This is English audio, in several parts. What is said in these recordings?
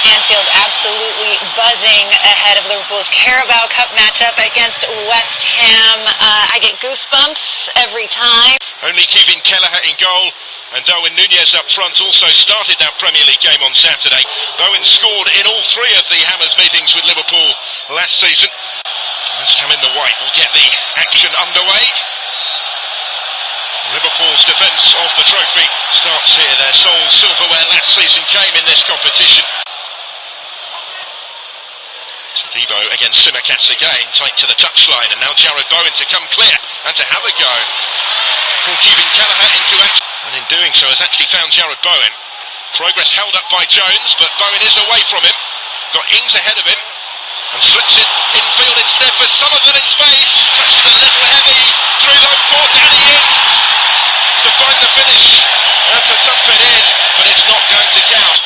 Anfield absolutely buzzing ahead of Liverpool's Carabao Cup matchup against West Ham. I get goosebumps every time. Only Kevin Kelleher in goal, and Darwin Núñez up front also started that Premier League game on Saturday. Bowen scored in all three of the Hammers meetings with Liverpool last season. West Ham in the white will get the action underway. Liverpool's defence of the trophy starts here. Their sole silverware last season came in this competition. Debo against Tsimikas again, tight to the touchline, and now Jarrod Bowen to come clear and to have a go. Kevin Kelleher into action, and in doing so has actually found Jarrod Bowen. Progress held up by Jones, but Bowen is away from him. Got Ings ahead of him, and slips it infield instead for Somerville in space. Touches a little heavy through though for Danny Ings to find the finish and to thump it in, but it's not going to count.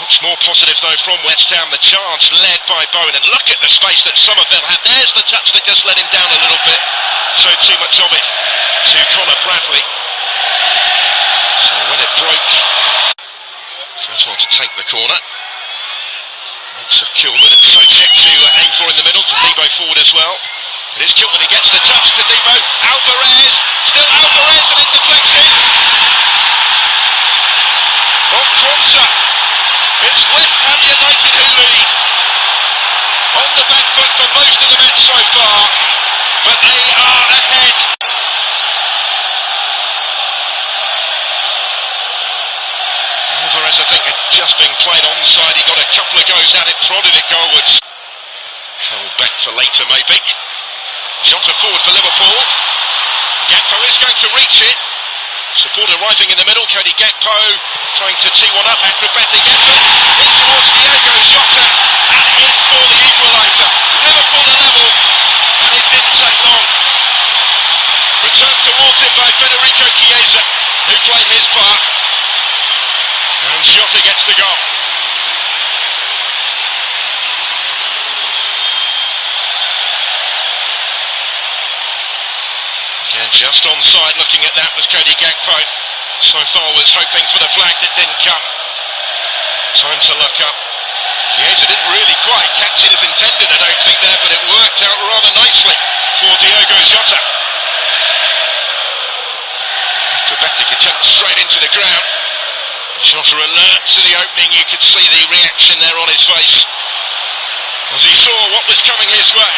Much more positive though from West Ham, the charge led by Bowen, and look at the space that Somerville had. There's the touch that just let him down a little bit, showed too much of it to Conor Bradley. So when it broke, first one to take the corner. Lots of Kilman and Socek to aim for in the middle, to Debo forward as well. It is Kilman who gets the touch to Debo. Alvarez, still Alvarez, and it deflects in. On Quansah. It's West Ham United who lead. On the back foot for most of the match so far, but they are ahead. Alvarez, I think, had just been played onside. He got a couple of goes at it, prodded it goalwards. Held back for later, maybe. Jota forward for Liverpool. Gakpo is going to reach it. Support arriving in the middle. Cody Gakpo trying to tee one up. Acrobatic effort in towards Diogo Jota, and in for the equaliser. Liverpool are level, and it didn't take long. Returned towards him by Federico Chiesa, who played his part. And Jota gets the goal. Again, just onside, looking at that was Cody Gakpo. So far was hoping for the flag that didn't come. Time to look up. Chiesa didn't really quite catch it as intended, I don't think there, but it worked out rather nicely for Diogo Jota. Acrobatic attempt straight into the ground. Jota alert to the opening. You could see the reaction there on his face as he saw what was coming his way.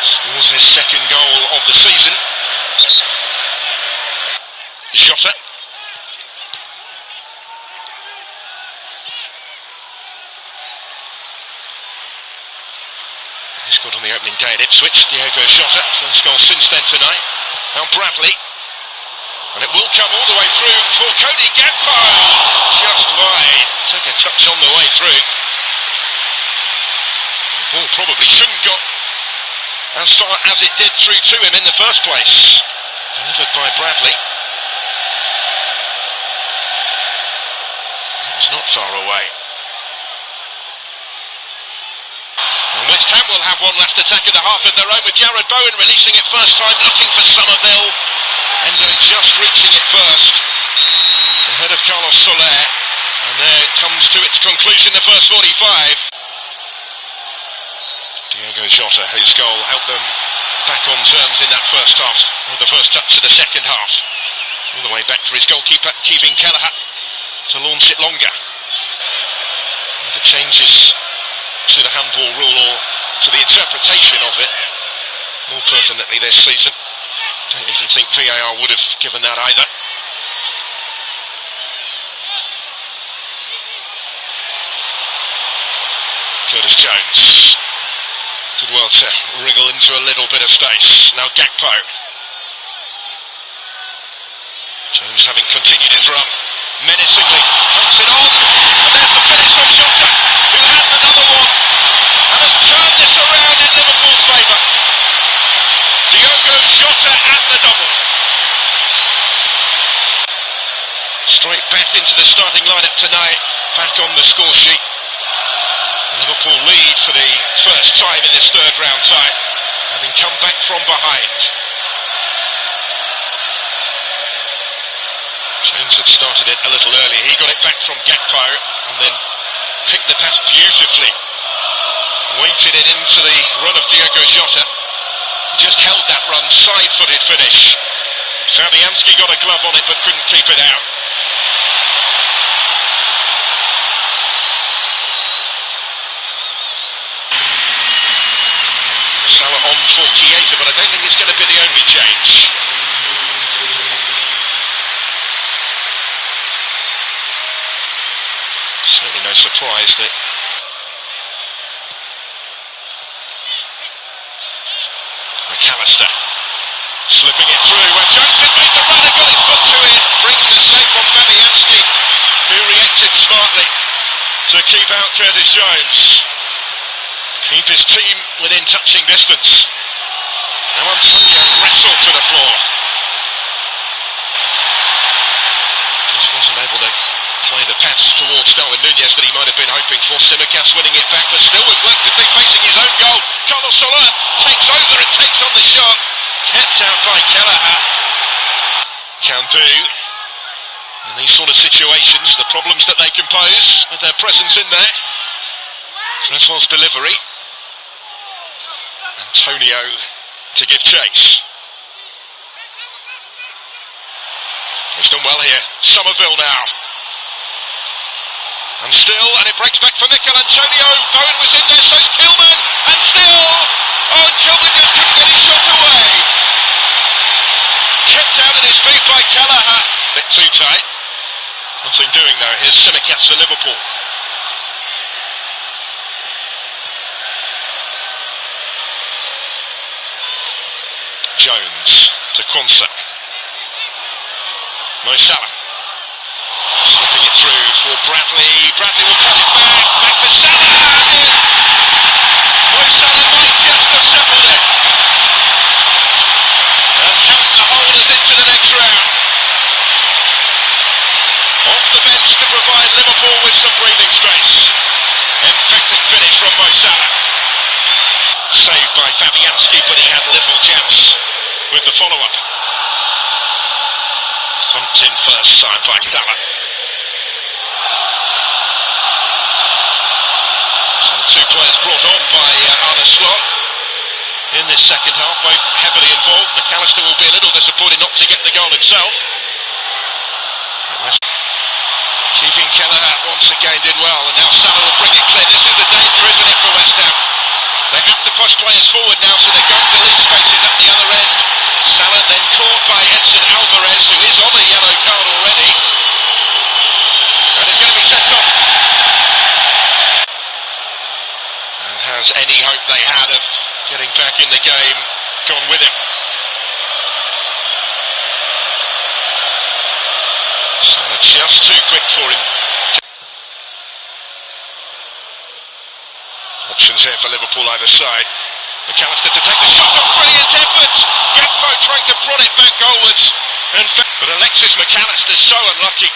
Scores his second goal of the season. Jota. He scored on the opening day at Ipswich. Diogo Jota, first goal since then tonight. Now Bradley. And it will come all the way through for Cody Gakpo. Just wide. Took a touch on the way through. The ball probably shouldn't got as far as it did through to him in the first place. Delivered by Bradley. It was not far away. And West Ham will have one last attack at the half of their own, with Jarrod Bowen releasing it first time, looking for Somerville. Endo just reaching it first, ahead of Carlos Soler. And there it comes to its conclusion, the first 45. Diogo Jota, whose goal helped them back on terms in that first half, or the first touch of the second half. All the way back for his goalkeeper, Kevin Kelleher, to launch it longer. And the changes to the handball rule, or to the interpretation of it, more pertinently this season. I don't even think VAR would have given that either. Curtis Jones did well to wriggle into a little bit of space. Now Gakpo. Jones, having continued his run, menacingly punts it on, and there's the finish from Jota, who has another one and has turned this around in Liverpool's favour. Diogo Jota at the double. Straight back into the starting lineup tonight, back on the score sheet. Liverpool lead for the first time in this third round tie, having come back from behind. Jones had started it a little earlier. He got it back from Gakpo and then picked the pass beautifully. Weighted it into the run of Diogo Jota. Just held that run, side-footed finish. Fabianski got a glove on it but couldn't keep it out. Salah on for Chiesa, but I don't think it's going to be the only change. Certainly no surprise that McAllister slipping it through where Jones had made the run and got his foot to it. Brings the save from Fabianski, who reacted smartly to keep out Curtis Jones. Keep his team within touching distance. Now Antonio wrestled to the floor. Just wasn't able to play the pass towards Darwin Núñez that he might have been hoping for. Simicast winning it back, but still with work to do facing his own goal. Carlos Salah takes over and takes on the shot. Kept out by Kelleher. Can do. In these sort of situations, the problems that they can pose with their presence in there. Cresswell's delivery. Antonio to give chase. He's done well here. Somerville now. And still, and it breaks back for Mikel Antonio. Bowen was in there, so's Kilman. And still, oh, and Kilman just couldn't get his shot away. Kept out at his feet by Kelleher. Bit too tight. Nothing doing though. Here's Simicast for Liverpool. Jones to Quansah. Mohamed Salah. Slipping it through for Bradley. Bradley will cut it back. Back for Salah. In. Mohamed Salah might just have settled it. And helped the holders into the next round. Off the bench to provide Liverpool with some breathing space. Emphatic finish from Mohamed Salah. Saved by Fabianski, but he had little chance with the follow-up. Bumped in first time by Salah. So the two players brought on by Arne Slot in this second half, both heavily involved. McAllister will be a little disappointed not to get the goal himself. Keeping Kelleher once again did well, and now Salah will bring it clear. This is the danger, isn't it, for West Ham? They have to push players forward now, so they're going to leave spaces at the other end. Salah then caught by Edson Alvarez, who is on a yellow card already. And is going to be sent off. And has any hope they had of getting back in the game gone with him? Salah just too quick for him. Options here for Liverpool either side. McAllister to take the shot on brilliant effort. Gakpo trying to prod it back goalwards. But Alexis McAllister's so unlucky.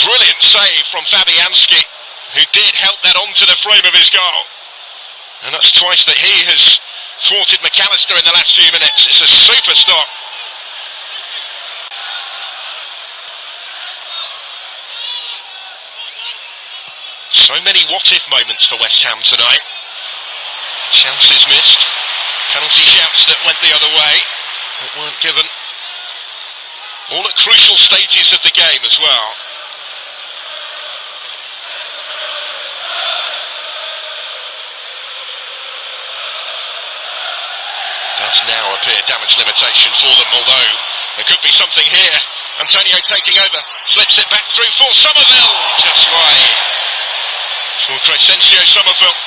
Brilliant save from Fabianski, who did help that onto the frame of his goal. And that's twice that he has thwarted McAllister in the last few minutes. It's a super stop. So many what-if moments for West Ham tonight. Chances missed. Penalty shouts that went the other way, that weren't given. All at crucial stages of the game as well. Does now appear damage limitation for them, although there could be something here. Antonio taking over, slips it back through for Somerville, just wide. For Crescencio Somerville.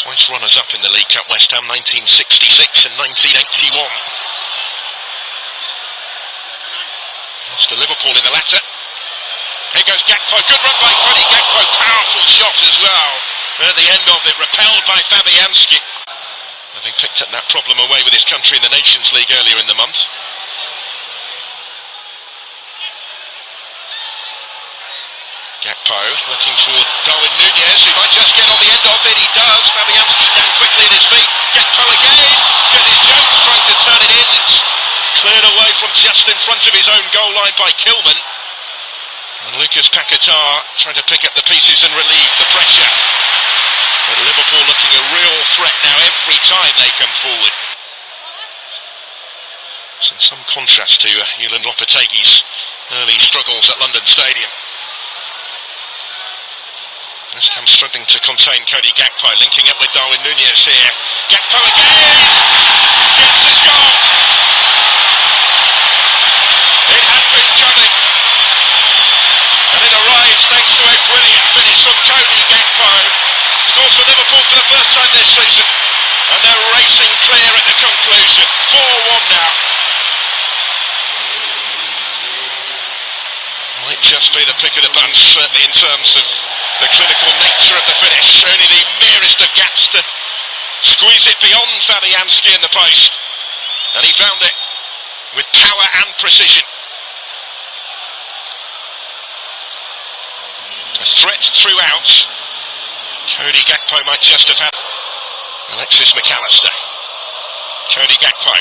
Twice runners-up in the League Cup, West Ham, 1966 and 1981. Lost to Liverpool in the latter. Here goes Gakpo, good run by Cody Gakpo, powerful shot as well. At the end of it, repelled by Fabianski. Having picked up that problem away with his country in the Nations League earlier in the month. Gakpo looking for Darwin Núñez, who might just get on the end of it. He does. Fabianski down quickly at his feet. Gakpo again. Curtis Jones trying to turn it in. It's Cleared away from just in front of his own goal line by Kilman. And Lucas Paquetá trying to pick up the pieces and relieve the pressure. But Liverpool looking a real threat now every time they come forward. So some contrast to Julian Lopetegui's early struggles at London Stadium. West Ham struggling to contain Cody Gakpo, linking up with Darwin Núñez here. Gakpo again! Gets his goal! It had been coming. And it arrives thanks to a brilliant finish from Cody Gakpo. Scores for Liverpool for the first time this season. And they're racing clear at the conclusion. 4-1 now. Might just be the pick of the bunch, certainly in terms of the clinical nature of the finish. Only the merest of gaps to squeeze it beyond Fabianski in the post. And he found it with power and precision. A threat throughout. Cody Gakpo might just have had Alexis McAllister. Cody Gakpo.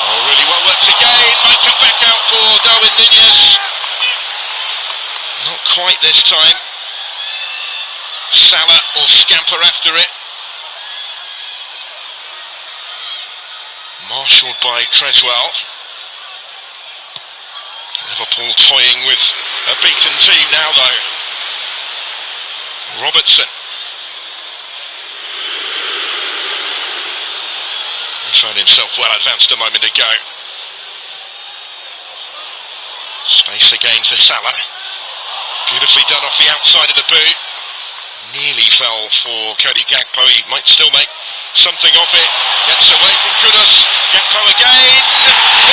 Oh, really well worked again. Might come back out for Darwin Núñez. Not quite this time. Salah will scamper after it. Marshalled by Creswell. Liverpool toying with a beaten team now though. Robertson. He found himself well advanced a moment ago. Space again for Salah. Beautifully done off the outside of the boot. Nearly fell for Cody Gakpo. He might still make something of it. Gets away from Kudus. Gakpo again.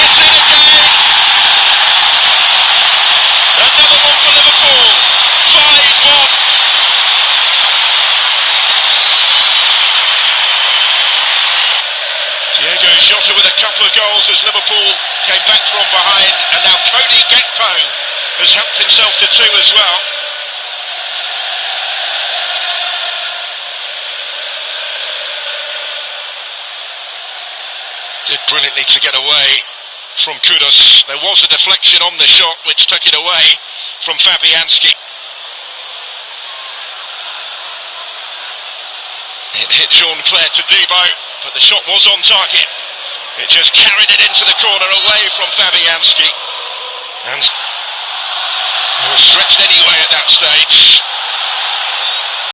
It's in again. Another one for Liverpool. 5-1. Diogo Jota with a couple of goals as Liverpool came back from behind. And now Cody Gakpo has helped himself to 2 as well. Did brilliantly to get away from Kudus. There was a deflection on the shot which took it away from Fabianski. It hit Jean-Claire Todibo, but the shot was on target. It just carried it into the corner away from Fabianski. And it was stretched anyway at that stage.